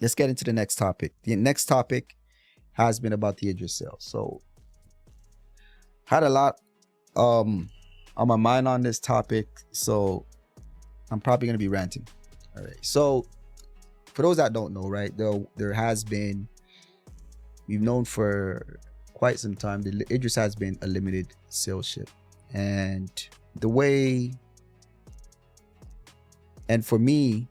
let's get into the next topic. The next topic has been about the Idris sale. So had a lot on my mind on this topic, so I'm probably gonna be ranting. All right. So for those that don't know, right, there has been, we've known for quite some time, the Idris has been a limited sales ship, and the way, and for me,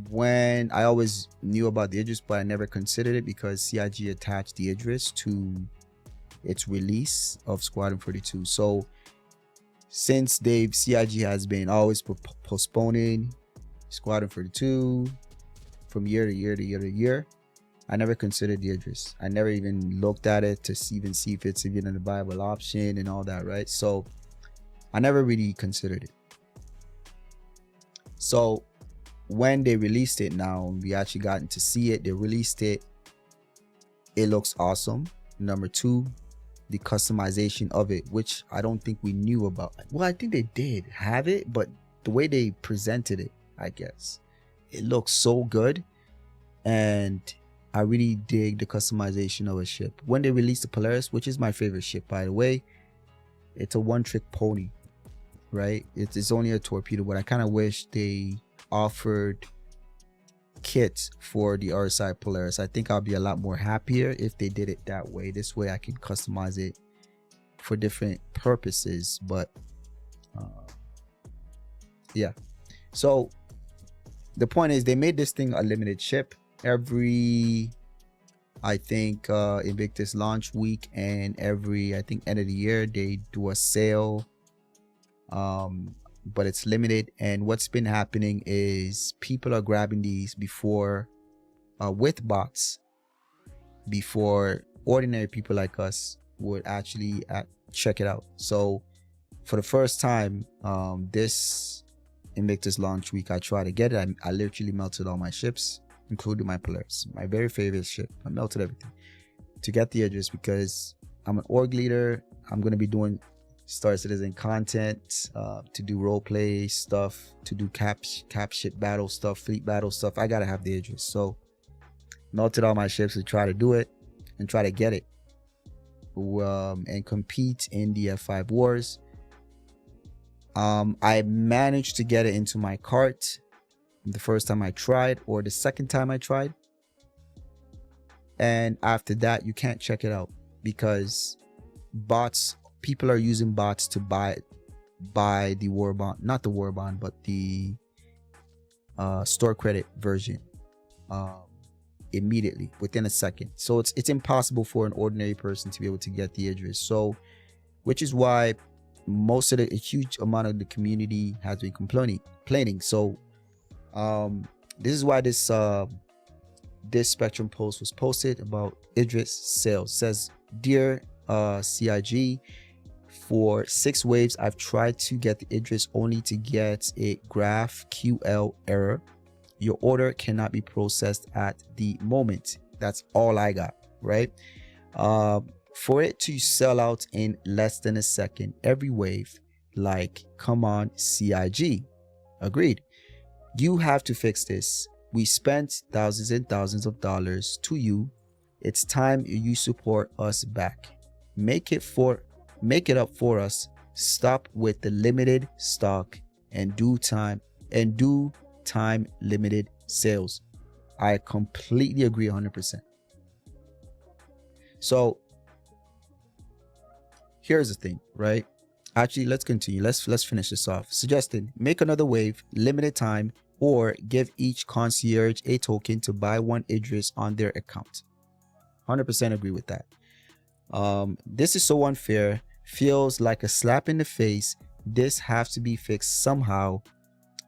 when I always knew about the Idris, but I never considered it because CIG attached the Idris to its release of Squadron 42. So since CIG has been always postponing Squadron 42 from year to year to year to year, I never considered the Idris. I never even looked at it to even see if it's even a viable option and all that, right? So I never really considered it. So when they released it, now we actually gotten to see it. They released it. It looks awesome. Number two, the customization of it, which I don't think we knew about. Well, I think they did have it, but the way they presented it, I guess, it looks so good. And I really dig the customization of a ship. When they released the Polaris, which is my favorite ship, by the way, it's a one-trick pony, right? It's only a torpedo, but I kind of wish they offered kits for the RSI Polaris. I think I'll be a lot more happier if they did it that way. This way I can customize it for different purposes. But yeah, so the point is, they made this thing a limited ship. Every, I think, Invictus launch week and every, I think, end of the year, they do a sale, but it's limited. And what's been happening is people are grabbing these before, with bots, before ordinary people like us would actually check it out. So for the first time, this Invictus launch week, I tried to get it. I literally melted all my ships, including my Polaris, my very favorite ship. I melted everything to get the Idris because I'm an org leader. I'm going to be doing Star Citizen content, to do role play stuff, to do cap ship battle stuff, fleet battle stuff. I got to have the Idris. So melted all my ships to try to do it and try to get it, and compete in the F5 wars. I managed to get it into my cart the first time I tried, or the second time I tried, and after that you can't check it out because people are using bots to buy the war bond, not the war bond, but the store credit version immediately within a second. So it's impossible for an ordinary person to be able to get the Idris. So which is why a huge amount of the community has been complaining. So this is why this Spectrum post was posted about Idris sales. It says, dear CIG, for 6 waves I've tried to get the Idris only to get a GraphQL error. Your order cannot be processed at the moment. That's all I got, right? For it to sell out in less than a second every wave, like, come on, CIG. Agreed. You have to fix this. We spent thousands and thousands of dollars to you. It's time you support us back. Make it up for us. Stop with the limited stock and do time limited sales. I completely agree 100%. So here's the thing, right? Actually, let's continue. Let's finish this off. Suggested, make another wave, limited time, or give each concierge a token to buy 1 Idris on their account. 100% agree with that. This is so unfair. Feels like a slap in the face. This has to be fixed somehow.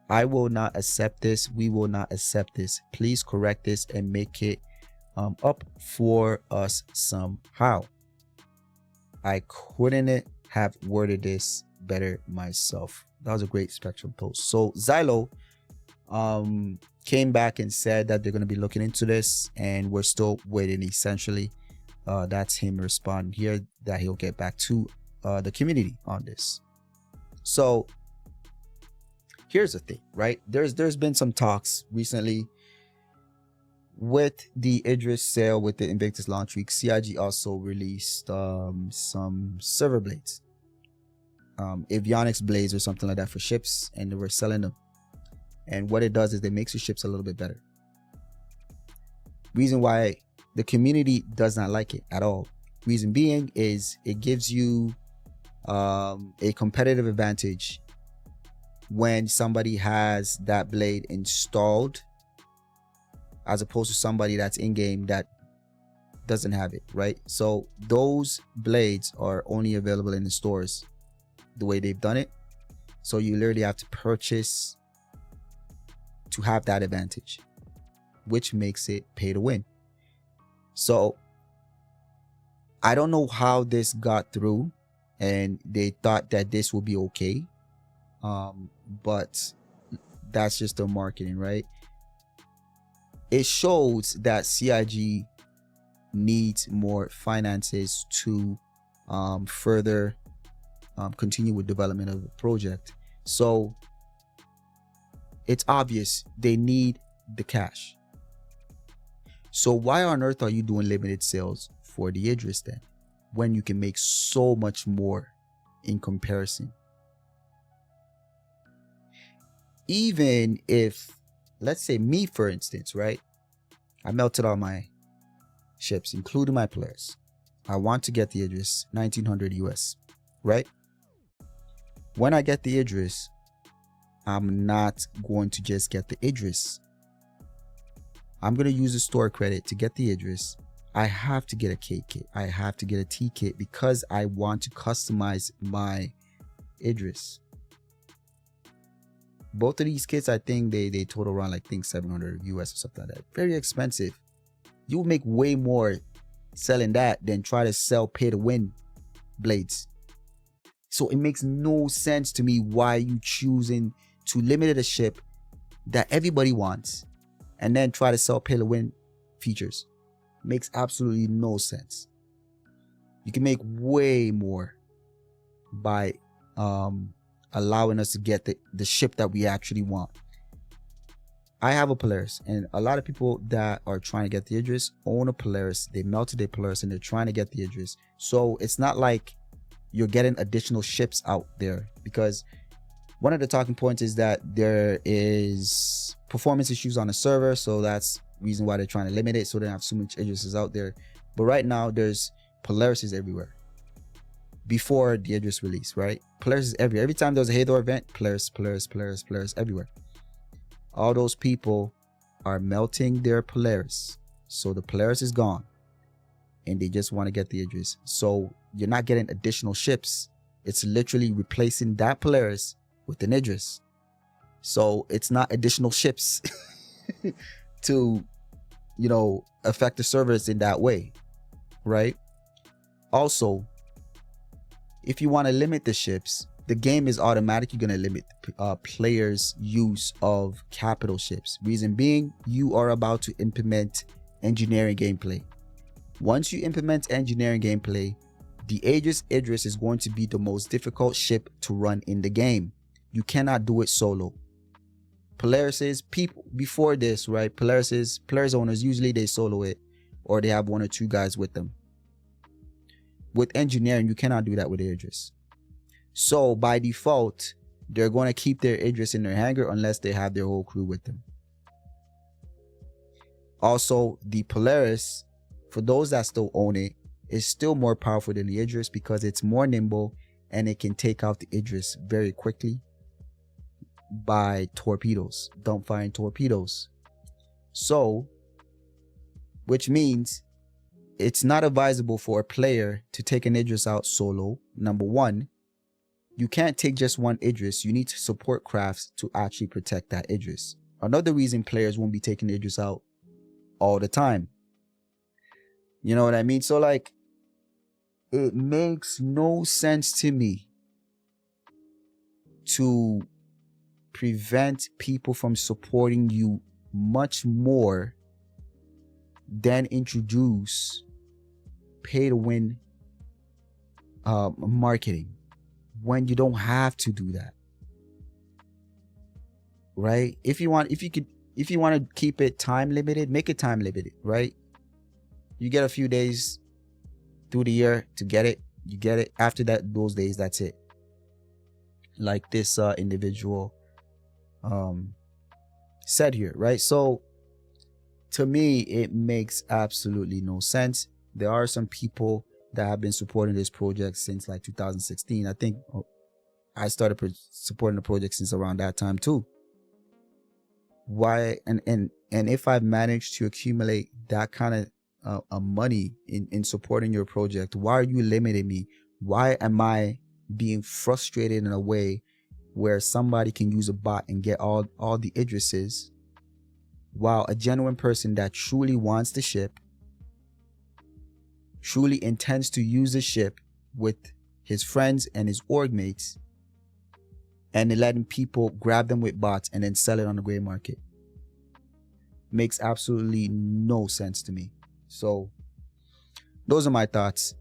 I will not accept this. We will not accept this. Please correct this and make it up for us somehow. I couldn't have worded this better myself. That was a great Spectrum post. So Xylo came back and said that they're going to be looking into this, and we're still waiting. Essentially, that's him responding here that he'll get back to the community on this. So here's the thing, right? There's been some talks recently with the Idris sale, with the Invictus launch week, CIG also released some server blades, avionics blades or something like that for ships, and they were selling them. And what it does is it makes your ships a little bit better. Reason why the community does not like it at all. Reason being is it gives you a competitive advantage when somebody has that blade installed, as opposed to somebody that's in game that doesn't have it, right? So those blades are only available in the stores the way they've done it. So you literally have to purchase to have that advantage, which makes it pay to win. So I don't know how this got through and they thought that this would be okay. But that's just their marketing, right? It shows that CIG needs more finances to further continue with development of the project. So it's obvious they need the cash. So why on earth are you doing limited sales for the Idris then, when you can make so much more in comparison? Even if, let's say me for instance, right, I melted all my ships, including my Polaris. I want to get the Idris 1900 US, right? When I get the Idris, I'm not going to just get the Idris. I'm going to use the store credit to get the Idris. I have to get a K kit. I have to get a T kit because I want to customize my Idris. Both of these kits, I think they total around like, I think 700 US or something like that. Very expensive. You will make way more selling that than try to sell pay to win blades. So it makes no sense to me why you choosing to limit a ship that everybody wants and then try to sell pay to win features. Makes absolutely no sense. You can make way more by allowing us to get the ship that we actually want. I have a Polaris, and a lot of people that are trying to get the Idris own a Polaris. They melted their Polaris and they're trying to get the Idris. So it's not like you're getting additional ships out there, because one of the talking points is that there is performance issues on the server. So that's the reason why they're trying to limit it, so they don't have so much Idrises out there. But right now there's Polarises everywhere. Before the Idris release, right? Polaris is everywhere. Every time there's a Hathor event, Polaris everywhere. All those people are melting their Polaris. So the Polaris is gone. And they just want to get the Idris. So you're not getting additional ships. It's literally replacing that Polaris with an Idris. So it's not additional ships to, you know, affect the servers in that way, right? Also, if you want to limit the ships, the game is automatically going to limit players' use of capital ships. Reason being, you are about to implement engineering gameplay. Once you implement engineering gameplay, the Idris is going to be the most difficult ship to run in the game. You cannot do it solo. Polarises, people before this, right? Polaris owners, usually they solo it, or they have one or two guys with them. With engineering, you cannot do that with Idris. So by default, they're going to keep their Idris in their hangar unless they have their whole crew with them. Also, the Polaris, for those that still own it, is still more powerful than the Idris because it's more nimble and it can take out the Idris very quickly by torpedoes, dump firing torpedoes. So, which means it's not advisable for a player to take an Idris out solo. Number one, you can't take just one Idris. You need to support crafts to actually protect that Idris. Another reason players won't be taking the Idris out all the time. You know what I mean? So like, it makes no sense to me to prevent people from supporting you much more than introduce pay to win marketing when you don't have to do that, right? If you if you want to keep it time limited, make it time limited, right? You get a few days through the year to get it. You get it. After that, those days, that's it. Like this individual said here, right? So to me, it makes absolutely no sense. There are some people that have been supporting this project since like 2016. I think I started supporting the project since around that time too. Why? And if I've managed to accumulate that kind of money in supporting your project, why are you limiting me? Why am I being frustrated in a way where somebody can use a bot and get all the Idrises, while a genuine person that truly wants the ship, truly intends to use the ship with his friends and his org mates, and then letting people grab them with bots and then sell it on the gray market? Makes absolutely no sense to me. So those are my thoughts.